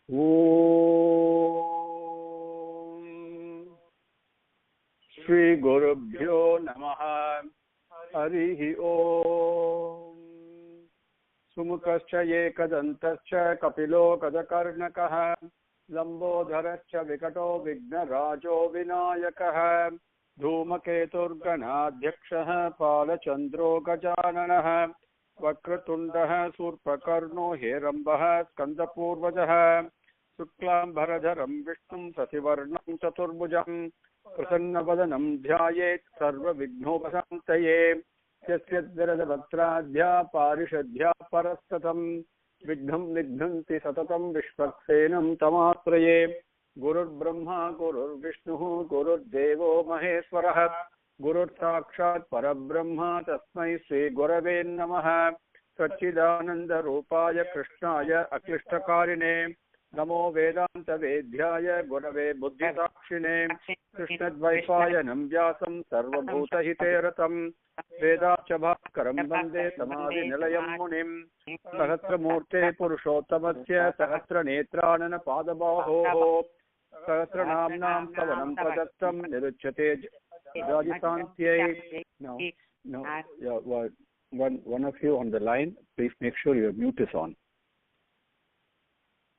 Om Shri Gurubhyo Namaha Harihi Om Sumukascha Yekadantascha Kapilo Kadakarnakaha Lambodharascha Vikato Vignarajo Vinayakaha Dhumaketurganadhyakshaha Palachandro Gajananaha Vakratundaha Surpakarno Herambah Skandapurvajaha Suklam Bharadharam Vishnum Sasivarnam Chaturbhujam Prasannabadanam Dhyayet Sarva Vignopasantaye Yasyadviradavattradhya Parishadhya Parastatam Vignam Nigdhanti Satatam Vishwaksenam Tamatraye Gurur Brahma Gurur Vishnu Gurur Devo Maheswaraha Gurur Sakshat Parabrahma Tasmai Sri Gurave Namaha Satchidananda Rupaya Krishnaya Aklishtakarine Namo Vedanta Vedhyaya Gurave Buddhisakshine Krishna Dvaipaya Namvyasam Sarvabhuta Hiteratam Vedacha Bhaskaram Vande Samadhi Nilayam Munim Sahasra Murte Purushottamasya Sahasra Netranana Padabaho Sahasra Namnam Savanam Padattam Niruchyate Rajisantyai. No, yeah, one of you on the line, please make sure your mute is on.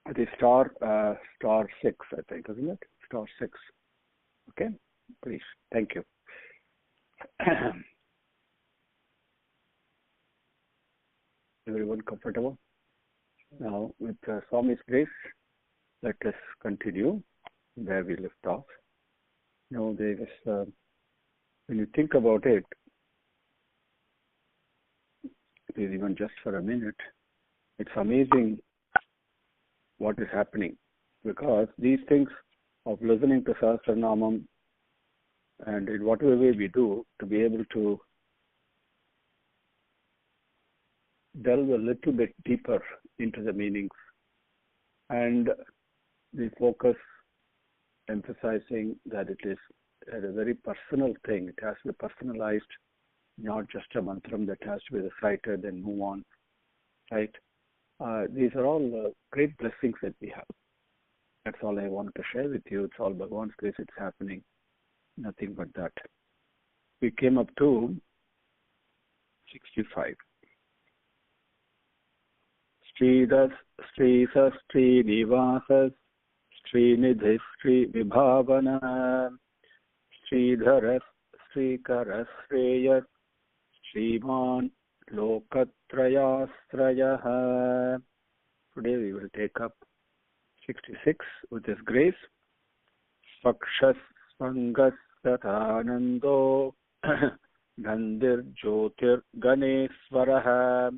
It is star 6, I think, isn't it? Star 6. Okay, please. Thank you. Everyone comfortable? Now, with Swami's grace, let us continue where we left off. Now, there is, when you think about it, even just for a minute, it's amazing what is happening, because these things of listening to Sahasranamam and in whatever way we do, to be able to delve a little bit deeper into the meanings, and the focus emphasizing that it is a very personal thing. It has to be personalized, not just a mantram that has to be recited and move on, right? These are all great blessings that we have. That's all I want to share with you. It's all Bhagavan's grace. It's happening. Nothing but that. We came up to 65. Sridhas, Srisas, Srinivasas, Srinidhis, Sri Vibhavana, Sridharas, Srikaras, Shreyas, Sriman, Lokatrayasrayaha. Today we will take up 66 with His grace. Sakshas Sangas Satanando Gandir Jyotir Ganeswaraha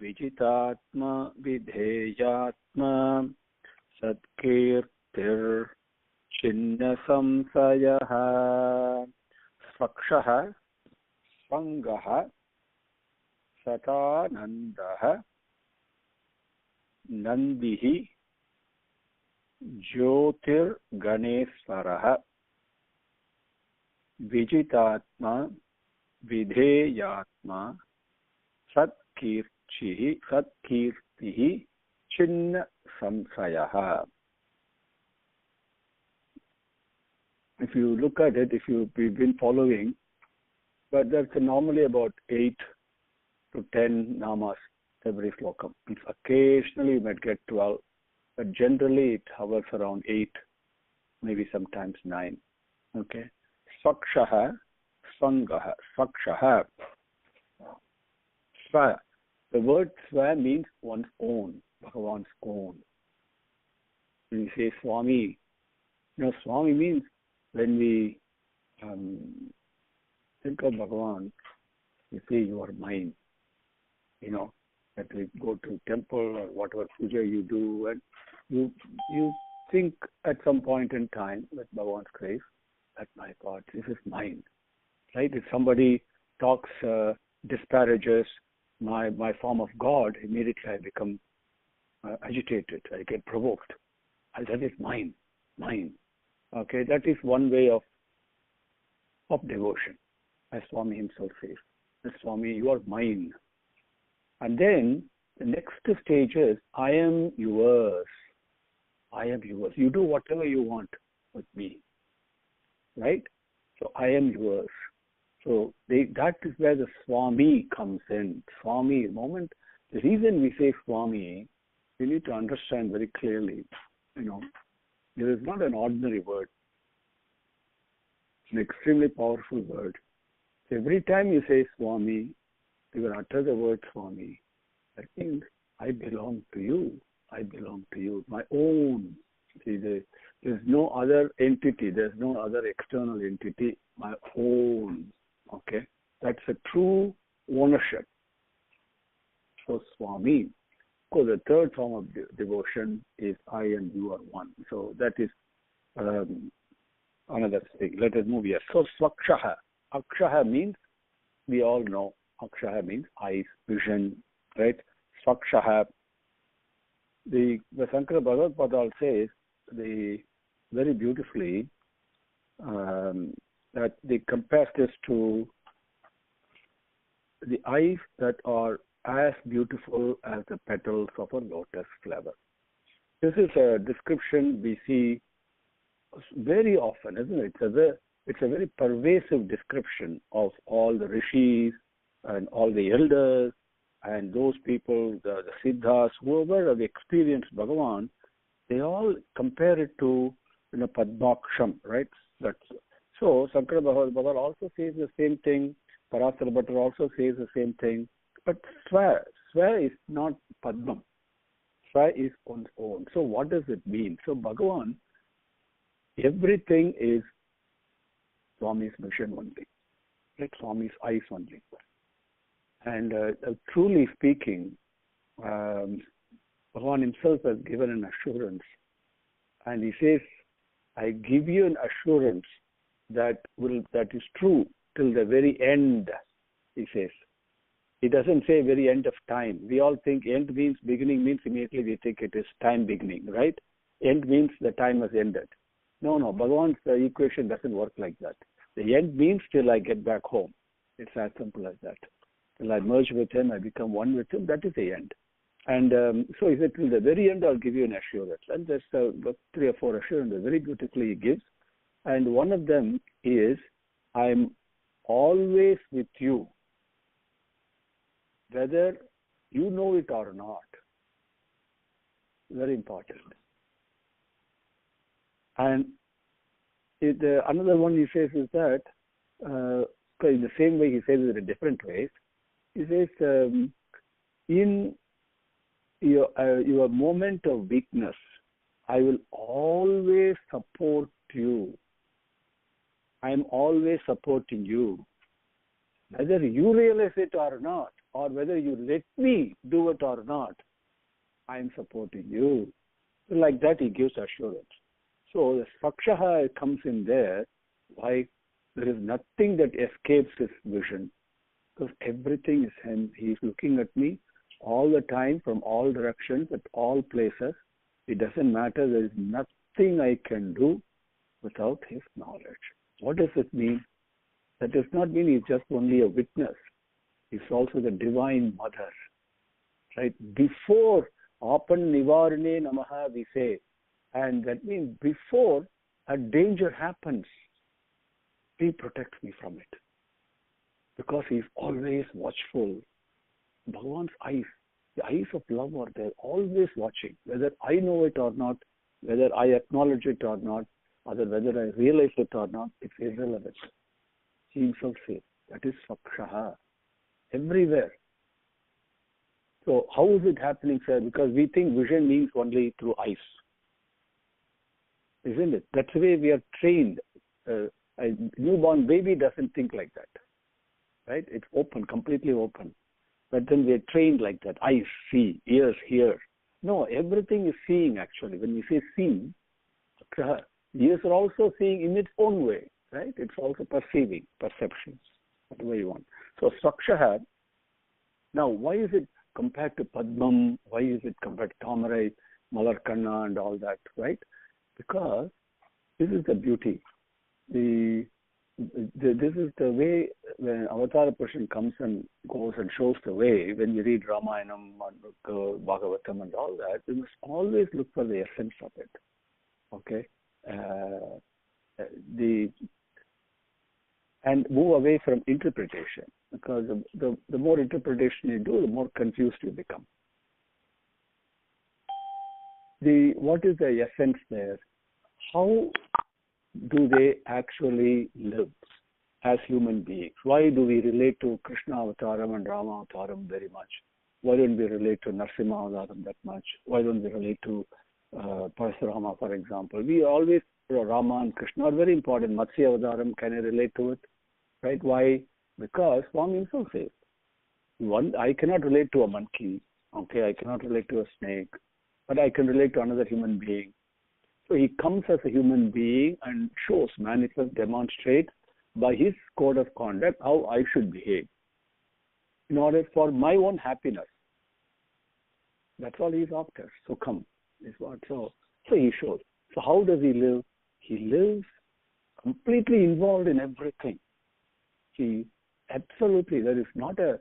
Vijitatma Vidheyatma Satkirtir Chinna Samsayaha. Sakshaha Sangaha Satanandaha Nandihi Jyotir Ganeswaraha Vijitatma Vidheyatma Satkirtihi Chinna Samsayaha. If you look at it, we've been following, but there's normally about 8 to 10 namas every slokam. Occasionally you might get 12, but generally it hovers around 8, maybe sometimes 9. Okay. Sakshaha, Sangaha, Sakshaha. Sva. The word Sva means one's own, Bhagavan's own. When we say Swami, Swami means when we think of Bhagavan, we say you are mine. That we go to temple or whatever puja you do, and you think at some point in time with Bhagavan's grace that my God, this is mine. Right? If somebody talks, disparages my form of God, immediately I become agitated. I get provoked. That is mine. Okay, that is one way of devotion, as Swami himself says. Swami, you are mine. And then the next stage is, I am yours. I am yours. You do whatever you want with me, right? So I am yours. So that is where the Swami comes in. Swami, the reason we say Swami, we need to understand very clearly, there is not an ordinary word. It's an extremely powerful word. Every time you say Swami, you will utter the word Swami. That means I belong to you. I belong to you. My own. See, there's no other entity. There's no other external entity. My own. Okay? That's a true ownership. So Swami. So the third form of devotion is I and you are one. So that is another thing. Let us move here. So Swakshaha. Akshaha means, we all know, Akshaha means eyes, vision, right? Swakshaha. The Sankara Bhashyam says very beautifully that they compare this to the eyes that are as beautiful as the petals of a lotus flower. This is a description we see very often, isn't it? It's a very pervasive description of all the rishis and all the elders and those people, the siddhas, whoever have experienced Bhagavan, they all compare it to Padmaksham, right? So Sankara Bhashyam also says the same thing. Parasara Bhattar also says the same thing. But Swa is not Padmam. Swa is on its own. So what does it mean? So Bhagavan, everything is Swami's vision only, like Swami's eyes only. And truly speaking, Bhagavan himself has given an assurance. And he says, I give you an assurance that is true till the very end, he says. He doesn't say very end of time. We all think end means beginning means immediately we think it is time beginning, right? End means the time has ended. No, Bhagavan's equation doesn't work like that. The end means till I get back home. It's as simple as that. Till I merge with him, I become one with him, that is the end. And so he said, till the very end, I'll give you an assurance. And there's 3 or 4 assurances very beautifully he gives. And one of them is, I'm always with you, whether you know it or not. Very important. And another one he says is that, in the same way he says it in different ways, he says, in your moment of weakness, I will always support you. I am always supporting you. Whether you realize it or not, or whether you let me do it or not, I am supporting you. So like that he gives assurance. So the Swakshaha comes in there. Why? There is nothing that escapes his vision. Because everything is him. He is looking at me all the time from all directions, at all places. It doesn't matter. There is nothing I can do without his knowledge. What does it mean? That does not mean he's just only a witness. He's also the divine mother. Right? Before Apan Nivarane Namaha we say, and that means before a danger happens, he protects me from it. Because he's always watchful. Bhagavan's eyes, the eyes of love are there, always watching. Whether I know it or not, whether I acknowledge it or not, or whether I realize it or not, it's irrelevant. He himself says, that is Swakshaha. Everywhere. So how is it happening, sir? Because we think vision means only through eyes. Isn't it? That's the way we are trained. A newborn baby doesn't think like that. Right? It's open, completely open. But then we are trained like that. Eyes see, ears hear. No, everything is seeing actually. When we say see, ears are also seeing in its own way. Right? It's also perceiving, perceptions, whatever you want. So Swakshaha, now why is it compared to Padmam? Why is it compared to Tamarai, Malarkanna and all that, right? Because this is the beauty. this is the way when Avatar Purusan comes and goes and shows the way. When you read Ramayanam and Bhagavatam and all that, you must always look for the essence of it. Okay, and move away from interpretation, because the more interpretation you do, the more confused you become. What is the essence there? How do they actually live as human beings? Why do we relate to Krishna Avataram and Rama Avataram very much? Why don't we relate to Narasimha Avataram that much? Why don't we relate to Parasara, for example? We always, Rama and Krishna are very important. Matsya Avataram, can I relate to it? Right? Why? Because Swami himself says, I cannot relate to a monkey, okay, I cannot relate to a snake, but I can relate to another human being. So he comes as a human being and shows, manifests, demonstrates by his code of conduct how I should behave in order for my own happiness. That's all he's after. So come, is what. So he shows. So how does he live? He lives completely involved in everything. He absolutely, there is not a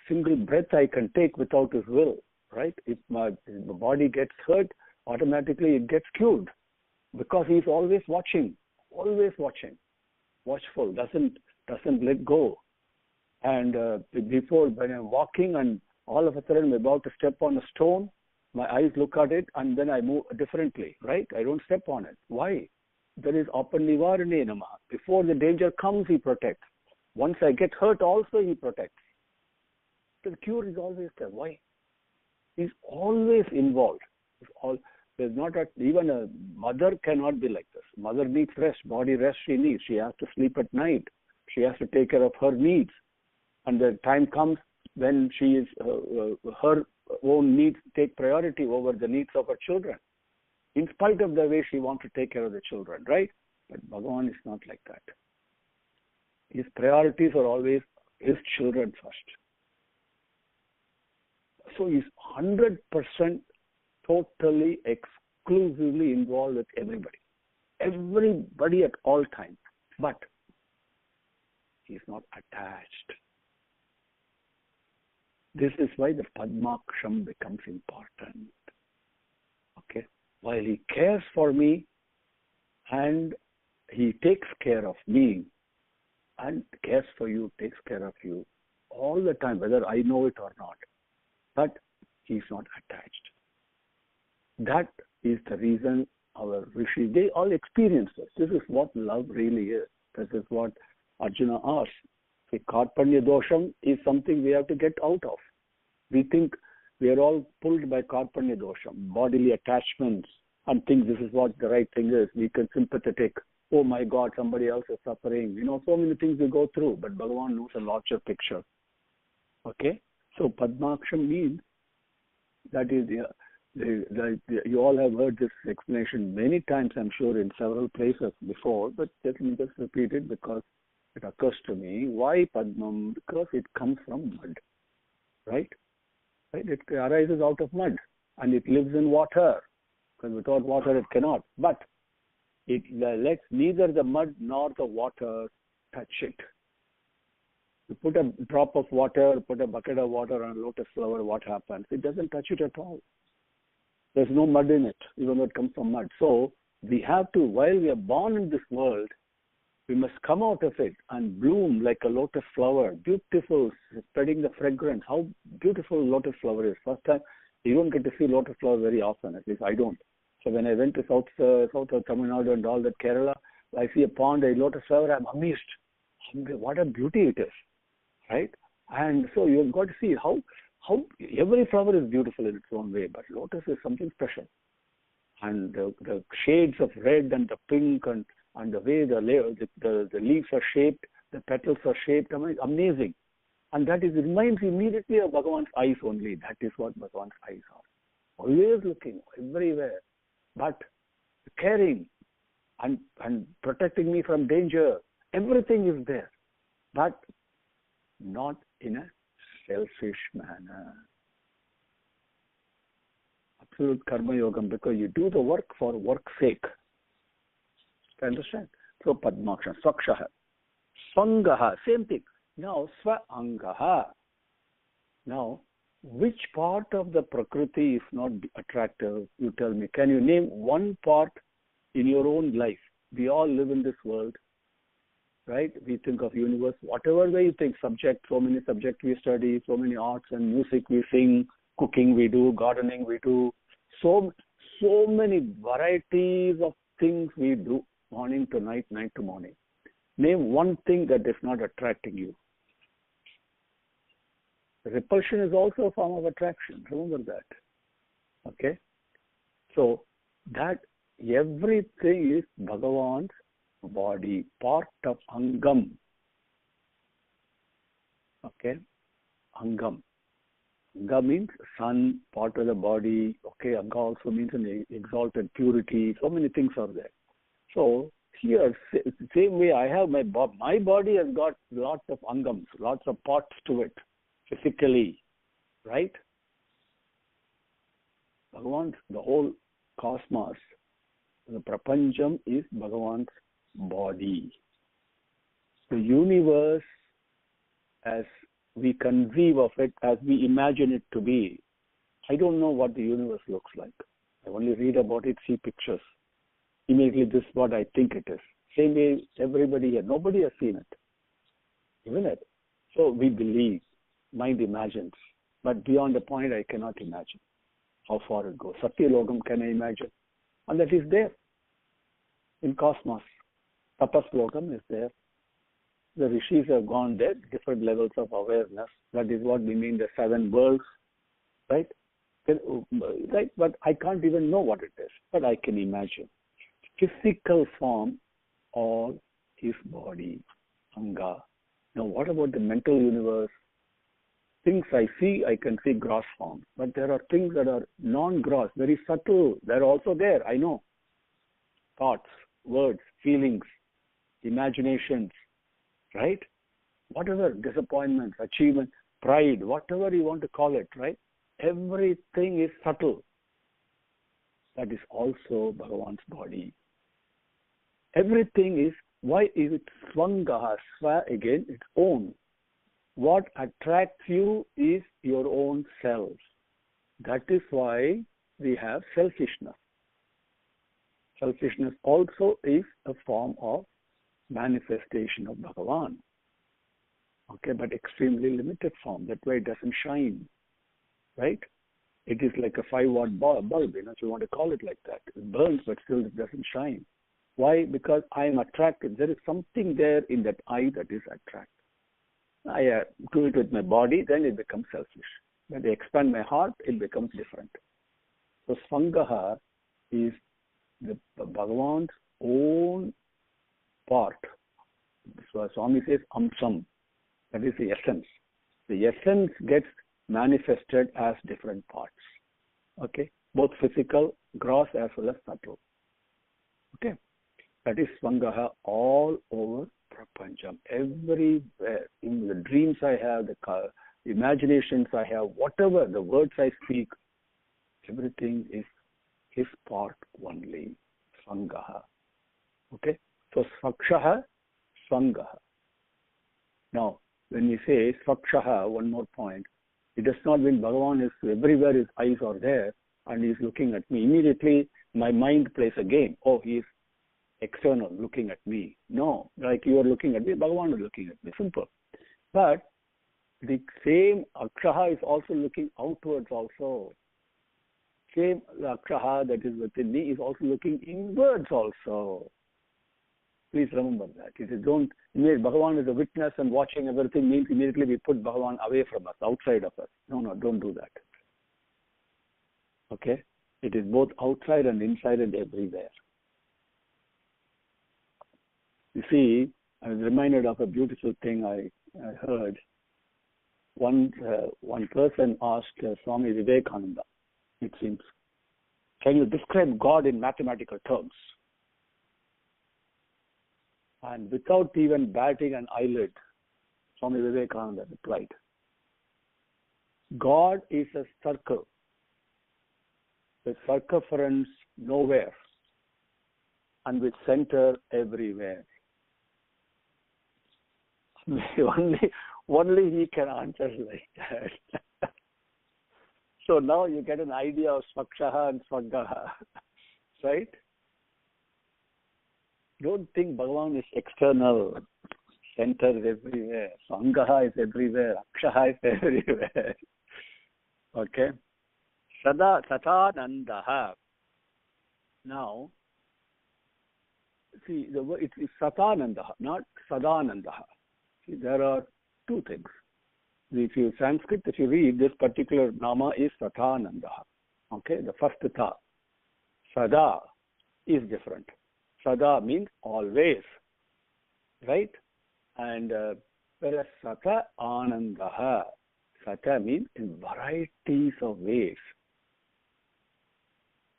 single breath I can take without his will. Right? If the body gets hurt, automatically it gets cured, because he's always watching, watchful, doesn't let go. And before, when I'm walking and all of a sudden I'm about to step on a stone, my eyes look at it and then I move differently, right? I don't step on it. Why? There is Apanivarane Namaha. Before the danger comes, he protects. Once I get hurt also, he protects. The cure is always there. Why? He's always involved. There's not even a mother cannot be like this. Mother needs rest, body rest she needs. She has to sleep at night. She has to take care of her needs. And the time comes when she is her own needs take priority over the needs of her children, in spite of the way she wants to take care of the children, right? But Bhagavan is not like that. His priorities are always his children first. So he's 100% totally, exclusively involved with everybody at all times. But he's not attached. This is why the Padmaksham becomes important. Okay? While he cares for me and he takes care of me and cares for you, takes care of you all the time, whether I know it or not. But he's not attached. That is the reason our rishis, they all experience this. This is what love really is. This is what Arjuna asks. The Karpanya dosham is something we have to get out of. We think we are all pulled by Karpanya dosham, bodily attachments, and think this is what the right thing is. We can sympathetic. Oh my God, somebody else is suffering. So many things we go through, but Bhagavan knows a larger picture. Okay? So Padmaksham means, that is, you all have heard this explanation many times, I'm sure, in several places before, but let me just repeat it because it occurs to me. Why Padmam? Because it comes from mud, right? It arises out of mud and it lives in water, because without water it cannot. But it lets neither the mud nor the water touch it. You put a drop of water, put a bucket of water on a lotus flower, what happens? It doesn't touch it at all. There's no mud in it, even though it comes from mud. So we have to, while we are born in this world, we must come out of it and bloom like a lotus flower, beautiful, spreading the fragrance. How beautiful lotus flower is. First time, you don't get to see lotus flower very often, at least I don't. So when I went to south of Tamil Nadu and all that, Kerala, I see a pond, a lotus flower, I'm amazed. What a beauty it is, right? And so you've got to see how every flower is beautiful in its own way, but lotus is something special. And the shades of red and the pink and the way the leaves are shaped, the petals are shaped, amazing. And that reminds immediately of Bhagavan's eyes only. That is what Bhagavan's eyes are. Always looking, everywhere. But caring and protecting me from danger. Everything is there. But not in a selfish manner. Absolute karma yogam, because you do the work for work's sake. You understand? So Padmaksha, Swakshaha. Swangaha, same thing. Now Swa-angaha. Now, which part of the Prakriti is not attractive? You tell me. Can you name one part in your own life? We all live in this world, right? We think of universe, whatever way you think, subject, so many subjects we study, so many arts and music we sing, cooking we do, gardening we do, so many varieties of things we do, morning to night, night to morning. Name one thing that is not attracting you. Repulsion is also a form of attraction. Remember that. Okay? So, that everything is Bhagavan's body, part of Angam. Okay? Angam. Anga means sun, part of the body. Okay, Anga also means an exalted purity. So many things are there. So, here, same way I have my body has got lots of Angams, lots of parts to it, physically. Right? Bhagavan's, the whole cosmos, the Prapancham is Bhagavan's body. The universe, as we conceive of it, as we imagine it to be, I don't know what the universe looks like. I only read about it, see pictures. Immediately this is what I think it is. Same way everybody here, nobody has seen it. Isn't it? So we believe, mind imagines. But beyond the point, I cannot imagine how far it goes. Sathya Slokam can I imagine? And that is there in cosmos. Tapas Slokam is there. The rishis have gone there, different levels of awareness. That is what we mean the 7 worlds, right? Right? But I can't even know what it is, but I can imagine. Physical form of his body, Anga. Now, what about the mental universe? Things I see, I can see gross form. But there are things that are non-gross, very subtle. They're also there, I know. Thoughts, words, feelings, imaginations, right? Whatever, disappointments, achievement, pride, whatever you want to call it, right? Everything is subtle. That is also Bhagavan's body. Everything is, why is it Swangaha? Swa again, its own. What attracts you is your own self. That is why we have selfishness. Selfishness also is a form of manifestation of Bhagavan. Okay, but extremely limited form. That way it doesn't shine. Right? It is like a 5-watt bulb, if you want to call it like that. It burns, but still it doesn't shine. Why? Because I am attracted. There is something there in that eye that is attracted. I do it with my body, then it becomes selfish. When I expand my heart, it becomes different. So Swangaha is the Bhagavan's own part. So Swami says Amsam. That is the essence. The essence gets manifested as different parts. Okay? Both physical, gross as well as subtle. Okay? That is Swangaha all over Prapancham. Everywhere. In the dreams I have, the imaginations I have, whatever, the words I speak, everything is his part only. Swangaha. Okay? So Swakshaha, Swangaha. Now, when we say Swakshaha, one more point, it does not mean Bhagavan is everywhere, his eyes are there and he is looking at me. Immediately, my mind plays a game. Oh, he is external, looking at me. No, like you are looking at me, Bhagavan is looking at me. Simple. But the same Akshaha is also looking outwards also. Same Akshaha that is within me is also looking inwards also. Please remember that. It is Bhagavan is a witness and watching everything means immediately we put Bhagavan away from us, outside of us. No, don't do that. Okay? It is both outside and inside and everywhere. You see, I was reminded of a beautiful thing I heard. One person asked Swami Vivekananda, it seems, can you describe God in mathematical terms? And without even batting an eyelid, Swami Vivekananda replied, God is a circle with circumference nowhere and with center everywhere. only he can answer like that. So now you get an idea of Svakshaha and Svagaha, right? Don't think Bhagavan is external, centers everywhere. Sangaha is everywhere, Akshaha is everywhere. Okay? Satanandaha. Now, see, the word it's Satanandaha, not Sadanandaha. See, there are two things. If you Sanskrit, if you read this particular nama is Satanandaha. Okay, the first ta. Sada is different. Sada means always, right? And whereas Sata Anandaha, Sata means in varieties of ways.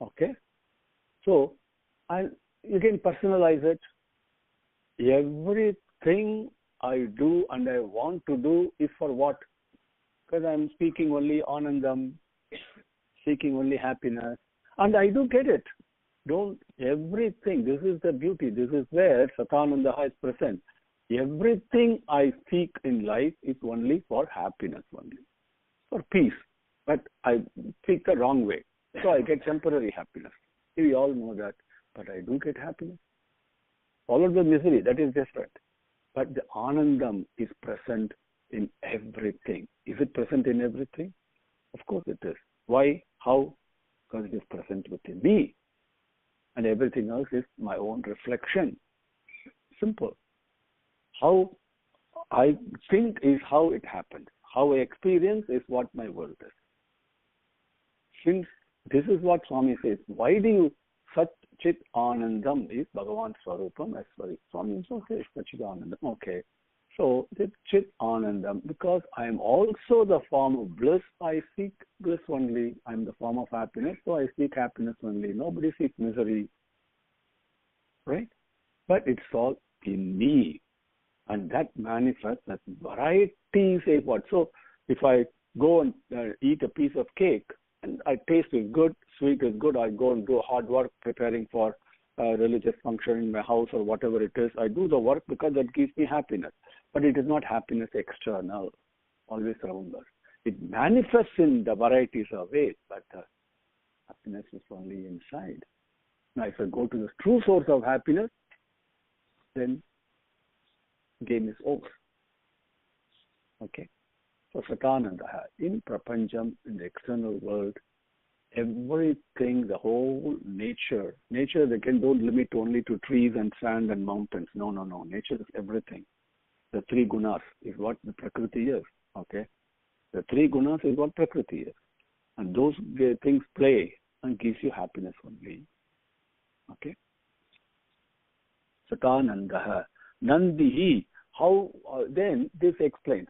Okay, so and you can personalize it. Everything I do and I want to do is for what? Because I'm speaking only Anandam, seeking only happiness, and I do get it. Don't everything. This is the beauty. This is where Satanandaha is present. Everything I seek in life is only for happiness, only for peace. But I seek the wrong way, so I get temporary happiness. We all know that. But I do get happiness. Follow the misery. That is different. But the Anandam is present in everything. Is it present in everything? Of course it is. Why? How? Because it is present within me. And everything else is my own reflection. Simple. How I think is how it happens. How I experience is what my world is. Since this is what Swami says, why do you Sat Chit Anandam is Bhagavan Swarupam as Swami also says Chit Anandam. Okay. So this Chit Anandam, because I am also the form of bliss, I seek bliss only. I am the form of happiness, so I seek happiness only. Nobody seeks misery. Right? But it's all in me. And that manifests as varieties of what. So if I go and eat a piece of cake and I taste is good, sweet is good, I go and do hard work preparing for a religious function in my house or whatever it is. I do the work because that gives me happiness. But it is not happiness external. Always remember. It manifests in the varieties of ways, but happiness is only inside. Now if I go to the true source of happiness, then game is over. Okay? So Satanandaha, in Prapancham, in the external world, everything, the whole nature, again, don't limit only to trees and sand and mountains. No. Nature is everything. The three gunas is what the Prakriti is. Okay? The three gunas is what Prakriti is. And those things play and gives you happiness only. Okay? Satanandaha. Nandihi. How then this explains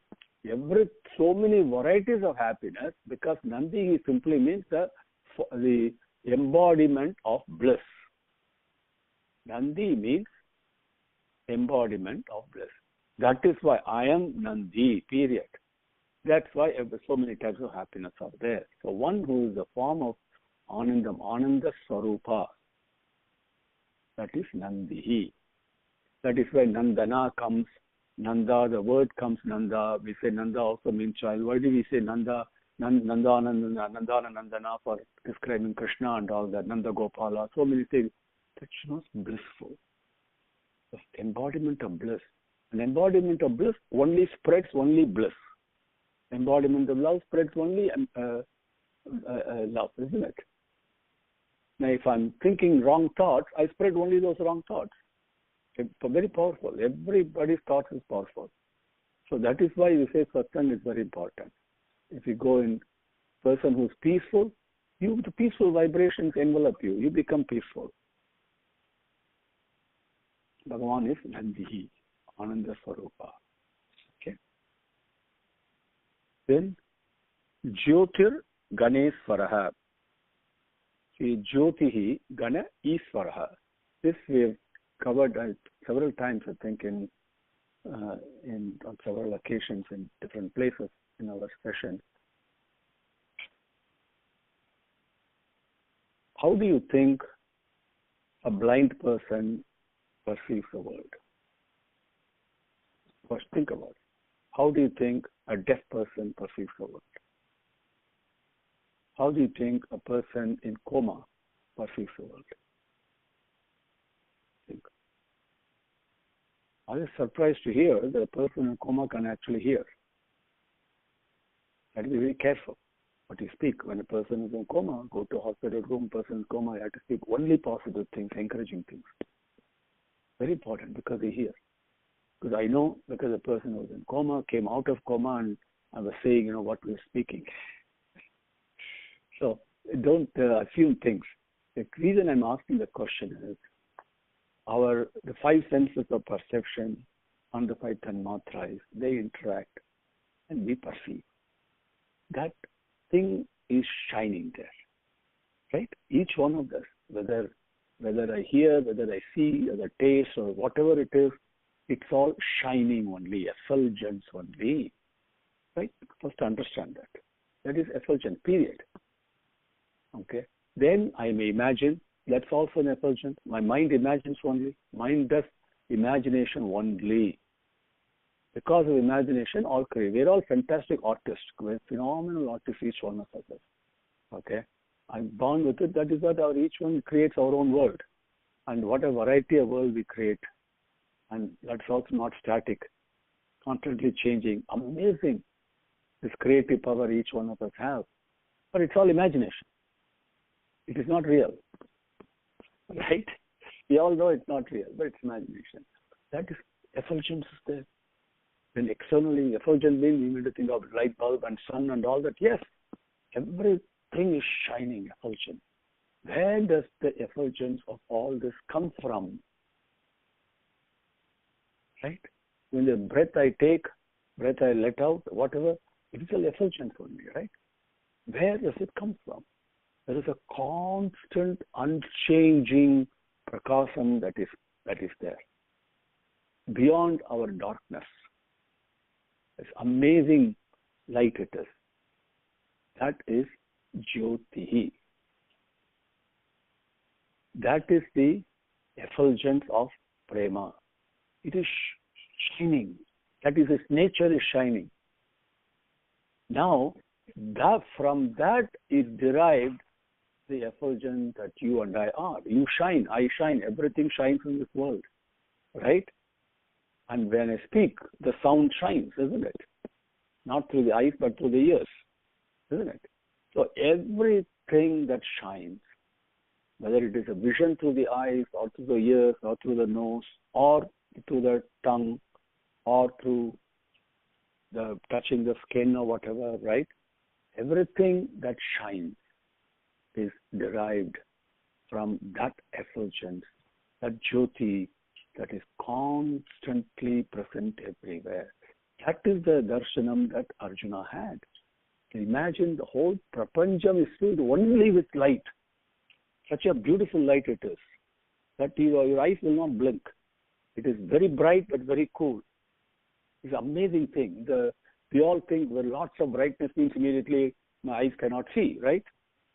so many varieties of happiness, because Nandi simply means the embodiment of bliss. Nandi means embodiment of bliss. That is why I am Nandi, period. That's why so many types of happiness are there. So one who is the form of Anandam, Ananda Swarupa, that is Nandihi. That is why Nandana comes. Nanda, the word comes Nanda. We say Nanda also means child. Why do we say Nanda, Nandana for describing Krishna and all that, Nanda Gopala, so many things. That shows blissful. The embodiment of bliss. An embodiment of bliss only spreads only bliss. Embodiment of love spreads only love, isn't it? Now, if I'm thinking wrong thoughts, I spread only those wrong thoughts. It's very powerful. Everybody's thoughts is powerful. So that is why we say satsang is very important. If you go in person who's peaceful, the peaceful vibrations envelop you. You become peaceful. Bhagavan is Nandihi, Ananda Swarupa. Okay. Then Jyotir Ganeswaraha. See, Jyotihi Gana Iswaraha. This we have covered several times, I think, on several occasions in different places in our session. How do you think a blind person perceives the world? First, think about it. How do you think a deaf person perceives the world? How do you think a person in coma perceives the world? Think. I was surprised to hear that a person in coma can actually hear. You have to be very careful what you speak. When a person is in coma, go to a hospital room, person in coma, you have to speak only positive things, encouraging things. Very important because they hear. Because I know, because the person was in coma, came out of coma, and I was saying, what we're speaking. So don't assume things. The reason I'm asking the question is, the five senses of perception and the five tanmatras, they interact and we perceive. That thing is shining there, right? Each one of us, whether I hear, whether I see, whether I taste, or whatever it is, it's all shining only, effulgence only, right? First understand that. That is effulgence, period. Okay? Then I may imagine, that's also an effulgence. My mind imagines only. Mind does imagination only. Because of imagination, all create. We're all fantastic artists. We're phenomenal artists, each one of us. Okay? I'm born with it. That is what each one creates our own world. And what a variety of world we create. And that's also not static. Constantly changing. Amazing. This creative power each one of us have. But it's all imagination. It is not real. Right? We all know it's not real, but it's imagination. That is, effulgence is there. Then externally, effulgence means we need to think of light bulb and sun and all that. Yes, everything is shining, effulgence. Where does the effulgence of all this come from? Right? When the breath I take, breath I let out, whatever, it is all effulgence only, right? Where does it come from? There is a constant, unchanging prakasam that is there. Beyond our darkness. This amazing light it is. That is Jyotihi. That is the effulgence of prema. It is shining. That is, its nature is shining. Now, from that is derived the effulgence that you and I are. You shine, I shine, everything shines in this world, right? And when I speak, the sound shines, isn't it? Not through the eyes, but through the ears, isn't it? So everything that shines, whether it is a vision through the eyes, or through the ears, or through the nose, or through the tongue, or through the touching the skin or whatever, right? Everything that shines is derived from that effulgence, that jyoti that is constantly present everywhere. That is the darshanam that Arjuna had. Imagine the whole prapancham is filled only with light. Such a beautiful light it is that your eyes will not blink. It is very bright but very cool. It's an amazing thing. We all think where lots of brightness means immediately my eyes cannot see, right?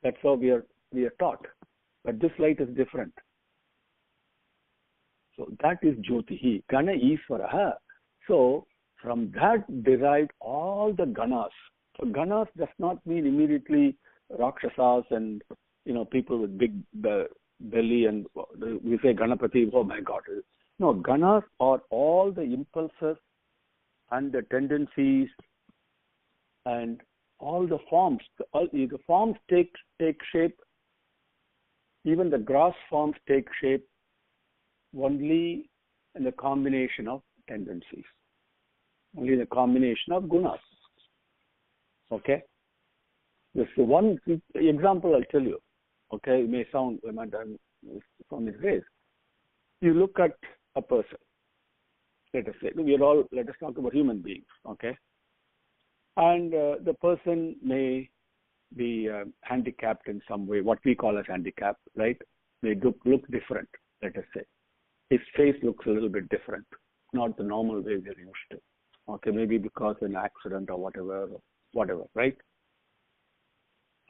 That's how we are taught. But this light is different. So that is Jyotihi, Gana Iswaraha. So from that derived all the ganas. So ganas does not mean immediately Rakshasas and people with big belly and we say Ganapati, oh my God. No, ganas are all the impulses and the tendencies and all the forms. The forms take shape. Even the gross forms take shape only in the combination of tendencies. Only the combination of gunas. Okay? This is one example I'll tell you. Okay? It may sound great. You look at a person. Let us talk about human beings. Okay? And the person may be handicapped in some way, what we call as handicap, right? They look different, let us say. His face looks a little bit different, not the normal way we're used to. Okay, maybe because of an accident or whatever, right?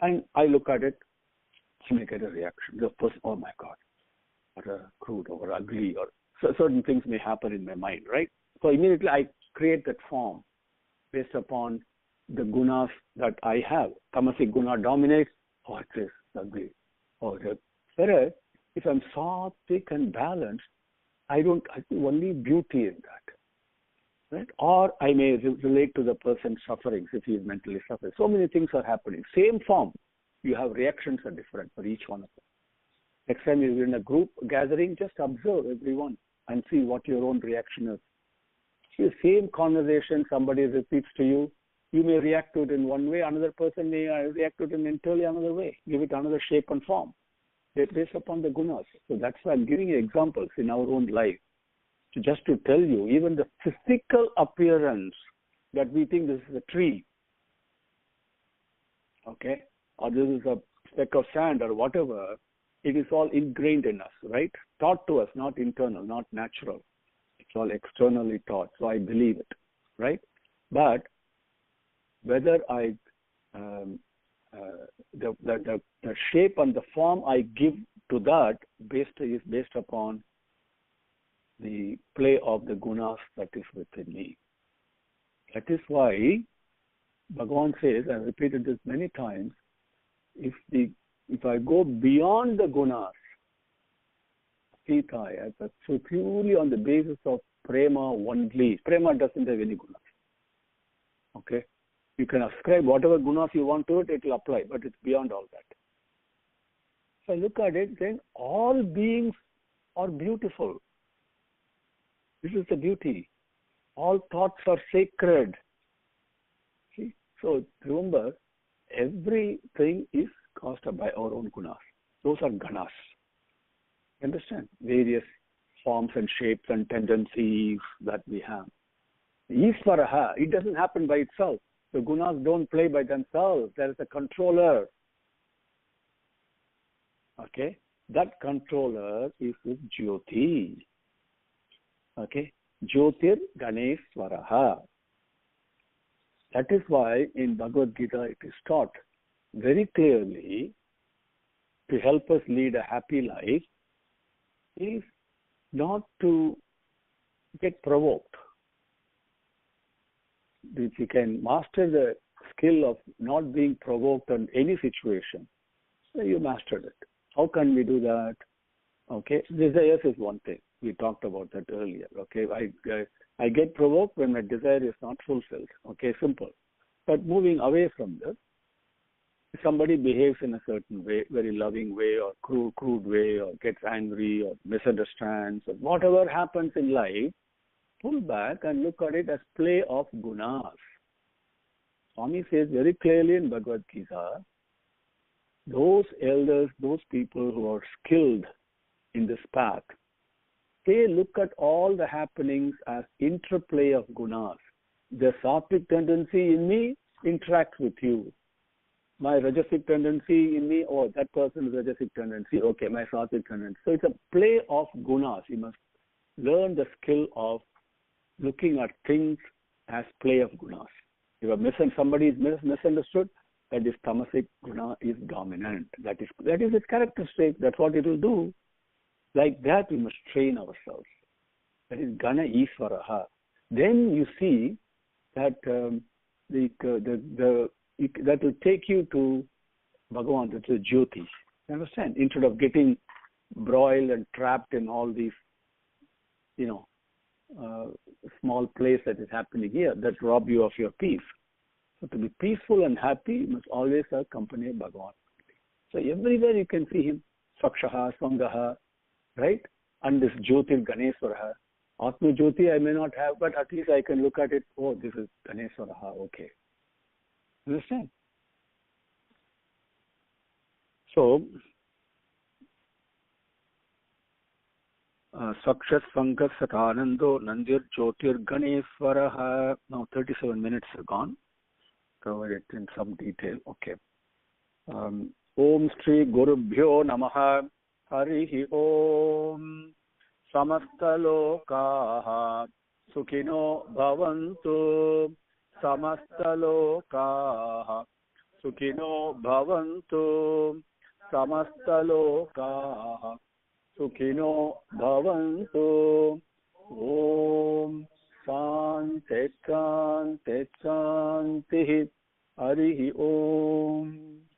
And I look at it, I may get a reaction. The person, oh my God, what a crude or ugly, or certain things may happen in my mind, right? So immediately I create that form based upon the gunas that I have. Tamasic guna dominates, it is ugly. Whereas, if I'm sattvic and balanced, I see only beauty in that. Right? Or I may relate to the person's sufferings if he is mentally suffering. So many things are happening. Same form. You have reactions are different for each one of them. Next time you're in a group gathering, just observe everyone and see what your own reaction is. See, the same conversation somebody repeats to you, you may react to it in one way, another person may react to it in entirely another way, give it another shape and form. It's based upon the gunas. So that's why I'm giving you examples in our own life. So just to tell you, even the physical appearance that we think this is a tree, okay, or this is a speck of sand or whatever, it is all ingrained in us, right? Taught to us, not internal, not natural. It's all externally taught. So I believe it, right? But whether the shape and the form I give to that is based upon the play of the gunas that is within me. That is why Bhagavan says, I've repeated this many times, if I go beyond the gunas, so purely on the basis of prema only, prema doesn't have any gunas. Okay? You can ascribe whatever gunas you want to it, it will apply, but it's beyond all that. If I look at it, then all beings are beautiful. This is the beauty. All thoughts are sacred. See? So remember, everything is caused by our own gunas. Those are ganas. Understand? Various forms and shapes and tendencies that we have. Isvaraha, it doesn't happen by itself. The gunas don't play by themselves. There is a controller. Okay? That controller is with Jyoti. Okay? Jyotir Ganeshwaraha. That is why in Bhagavad Gita it is taught very clearly to help us lead a happy life is not to get provoked. If you can master the skill of not being provoked on any situation, so you mastered it. How can we do that? Okay, desires is one thing. We talked about that earlier. Okay, I get provoked when my desire is not fulfilled. Okay, simple. But moving away from this, if somebody behaves in a certain way, very loving way or crude way, or gets angry or misunderstands, or whatever happens in life, pull back and look at it as play of gunas. Swami says very clearly in Bhagavad Gita, those elders, those people who are skilled in this path, they look at all the happenings as interplay of gunas. The sattvic tendency in me interacts with you. My rajasic tendency in me, that person is rajasic tendency. Okay, my sattvic tendency. So it's a play of gunas. You must learn the skill of looking at things as play of gunas. If somebody is misunderstood, that is tamasic guna is dominant. That is its characteristic. That's what it will do. Like that, we must train ourselves. That is Gana Isvaraha. Then you see that that will take you to Bhagavan, that is Jyoti. You understand? Instead of getting broiled and trapped in all these, small place that is happening here that rob you of your peace. So to be peaceful and happy, you must always accompany Bhagavan. So everywhere you can see him, Sakshaha, Sangaha, right? And this Jyotir Ganeshwaraha. Atma Jyoti I may not have, but at least I can look at it, this is Ganeshwaraha, okay. Understand? So, Sakshas Sangas Satanando Nandir Jyotir Ganeshwaraha. Now 37 minutes are gone. Cover it in some detail. Okay. Om Sri Gurubhyo Namaha. Harihi Om. Samastalokaha Sukhino Bhavantu. Samastalokaha Sukhino Bhavantu. Samastalokaha Sukhino Bhavantu. Om Sante Sante Sante Harihi Om.